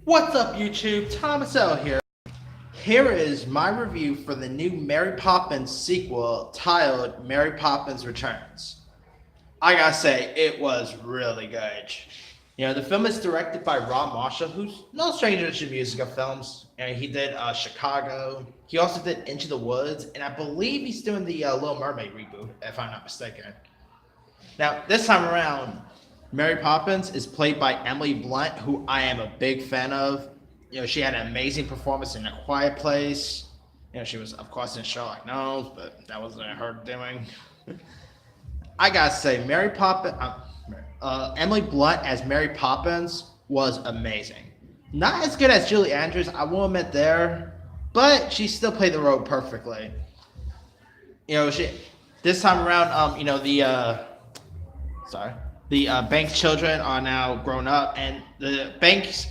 What's up, YouTube? Thomas L here. Here is my review for the new Mary Poppins sequel titled Mary Poppins Returns. I gotta say, it was really good. The film is directed by Rob Marshall, who's no stranger to musical films. He did Chicago. He also did Into the Woods, and I believe he's doing the Little Mermaid reboot, if I'm not mistaken. Now, this time around, Mary Poppins is played by Emily Blunt, who I am a big fan of. She had an amazing performance in A Quiet Place. She was, of course, in Sherlock Gnomes, but that wasn't her doing. I gotta say, Emily Blunt as Mary Poppins was amazing. Not as good as Julie Andrews, I will admit there, but she still played the role perfectly. She this time around, the Banks children are now grown up, and the Banks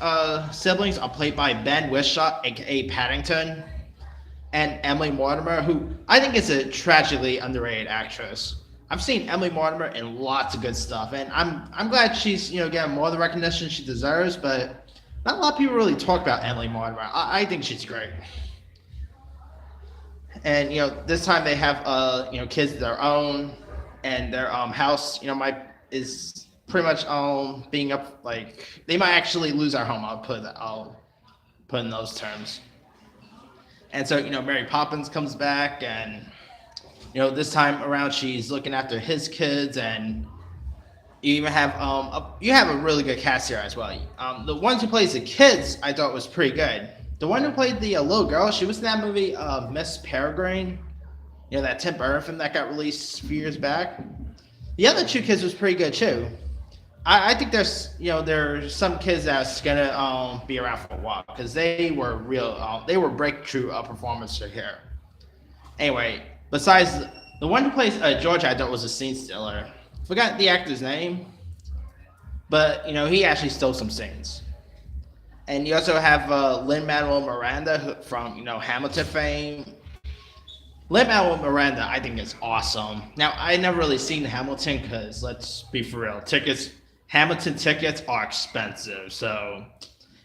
siblings are played by Ben Whishaw, aka Paddington, and Emily Mortimer, who I think is a tragically underrated actress. I've seen Emily Mortimer in lots of good stuff, and I'm glad she's getting more of the recognition she deserves. But not a lot of people really talk about Emily Mortimer. I think she's great. And this time they have kids of their own, and their house is pretty much being up, like they might actually lose our home. I'll put in those terms. And so Mary Poppins comes back, and this time around she's looking after his kids, and you even have a really good cast here as well. The ones who plays the kids I thought was pretty good. The one who played the little girl, she was in that movie Miss Peregrine, that Tim Burton film that got released a few years back. The other two kids was pretty good too. I think there's some kids that's gonna be around for a while because they were they were breakthrough performances here. Anyway, besides the one who plays George, I thought was a scene stealer. Forgot the actor's name, but he actually stole some scenes. And you also have Lin-Manuel Miranda from Hamilton fame. Lin-Manuel Miranda, I think, is awesome. Now, I never really seen Hamilton because, let's be for real, Hamilton tickets are expensive. So,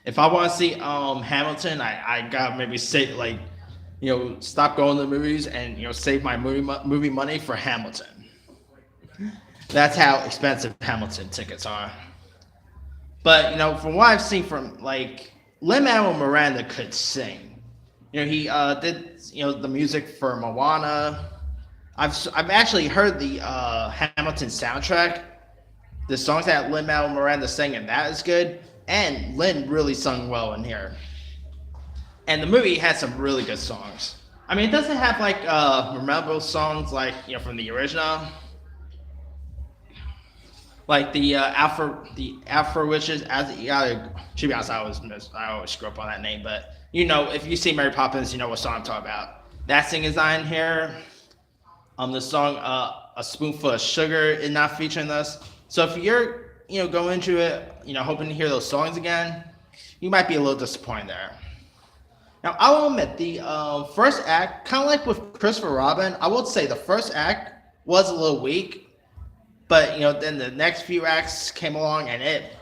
if I want to see Hamilton, I gotta maybe say stop going to the movies and save my movie money for Hamilton. That's how expensive Hamilton tickets are. But from what I've seen from Lin-Manuel Miranda could sing. He did the music for Moana. I've actually heard the Hamilton soundtrack. The songs that Lin-Manuel Miranda sang, and that is good. And Lin really sung well in here. And the movie has some really good songs. I mean, it doesn't have memorable songs from the original, like the Afro Witches. To be honest, I always screw up on that name, but if you see Mary Poppins, you know what song I'm talking about. That singing is not in here. The song "A Spoonful of Sugar" is not featuring this. So if you're going into it, hoping to hear those songs again, you might be a little disappointed there. Now, I will admit the first act, kind of like with Christopher Robin, I would say the first act was a little weak, but then the next few acts came along, and it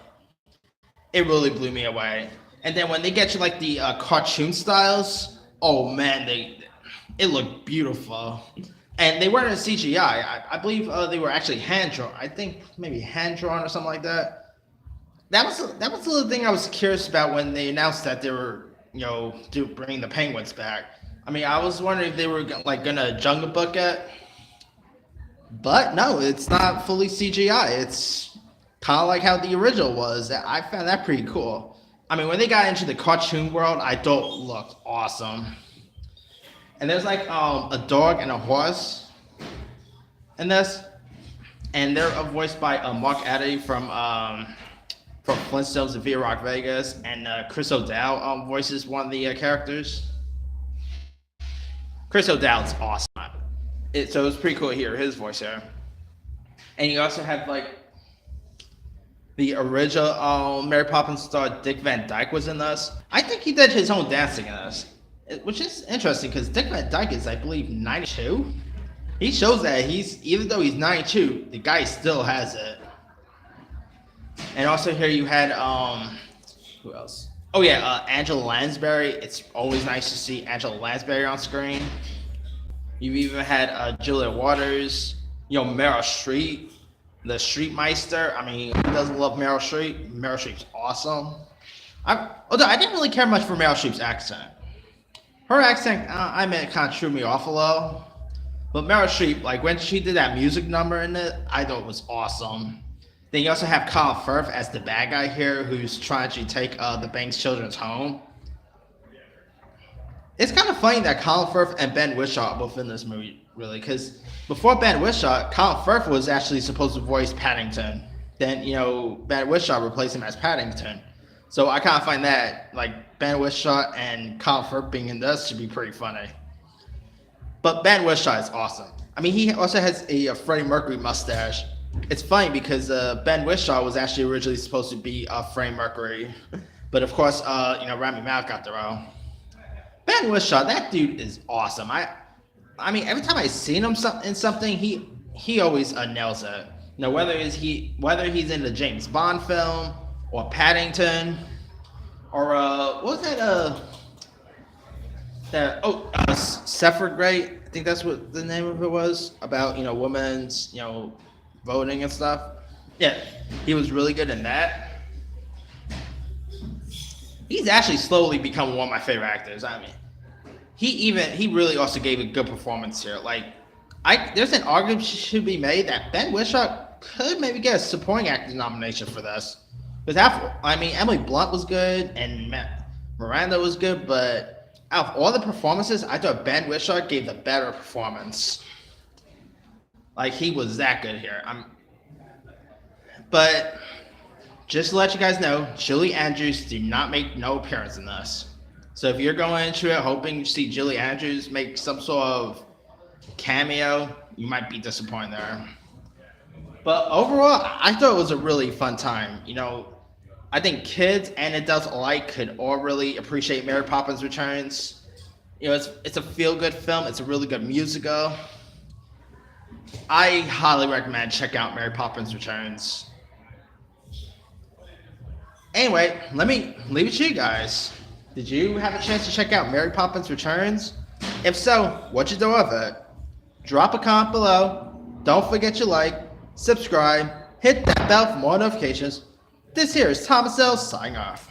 really blew me away. And then when they get to the cartoon styles, oh man, it looked beautiful. And they weren't in CGI. I believe they were actually hand drawn. I think maybe hand drawn or something like that. That was the little thing I was curious about when they announced that they were bringing the penguins back. I mean, I was wondering if they were gonna Jungle Book it, but no, it's not fully CGI. It's kind of like how the original was. I found that pretty cool. I mean, when they got into the cartoon world, I thought it looked awesome. And there's a dog and a horse in this, and they're voiced by Mark Addy from Flintstones and Via Rock Vegas, and Chris O'Dowd voices one of the characters. Chris O'Dowd's awesome. So it's pretty cool to hear his voice here. And you also have the original Mary Poppins star Dick Van Dyke was in this. I think he did his own dancing in this, which is interesting because Dick Van Dyke is, I believe, 92. He shows that even though he's 92, the guy still has it. And also here you had who else? Oh yeah, Angela Lansbury. It's always nice to see Angela Lansbury on screen. You've even had Julia Waters, Meryl Streep, the Streetmeister. I mean, who doesn't love Meryl Streep? Meryl Streep's awesome. Although I didn't really care much for Meryl Streep's accent. Her accent, I mean, it kind of threw me off a little. But Meryl Streep, like when she did that music number in it, I thought it was awesome. Then you also have Colin Firth as the bad guy here, who's trying to take the Banks children's home. It's kind of funny that Colin Firth and Ben Whishaw are both in this movie, really, because before Ben Whishaw, Colin Firth was actually supposed to voice Paddington. Then, Ben Whishaw replaced him as Paddington. So I kind of find that, like, Ben Whishaw and Colin Firth being in this should be pretty funny. But Ben Whishaw is awesome. I mean, he also has a Freddie Mercury mustache. It's funny because Ben Whishaw was actually originally supposed to be Freddie Mercury. But, of course, Rami Malek got the role. Ben Whishaw, that dude is awesome. I mean, every time I've seen him in something, he always nails it. Whether he's in the James Bond film or Paddington or what was that? Separate Great. I think that's what the name of it was, about women's voting and stuff. Yeah, he was really good in that. He's actually slowly become one of my favorite actors. I mean, he really also gave a good performance here. Like, there's an argument should be made that Ben Whishaw could maybe get a supporting actor nomination for this. Because Emily Blunt was good and Miranda was good, but out of all the performances, I thought Ben Whishaw gave the better performance. Like, he was that good here. But just to let you guys know, Julie Andrews did not make no appearance in this. So if you're going into it hoping to see Julie Andrews make some sort of cameo, you might be disappointed there. But overall, I thought it was a really fun time. I think kids and adults alike could all really appreciate Mary Poppins Returns. It's a feel-good film. It's a really good musical. I highly recommend check out Mary Poppins Returns. Anyway, let me leave it to you guys. Did you have a chance to check out Mary Poppins Returns? If so, what'd you think of it? Drop a comment below. Don't forget to like, subscribe, hit that bell for more notifications. This here is Thomas L. signing off.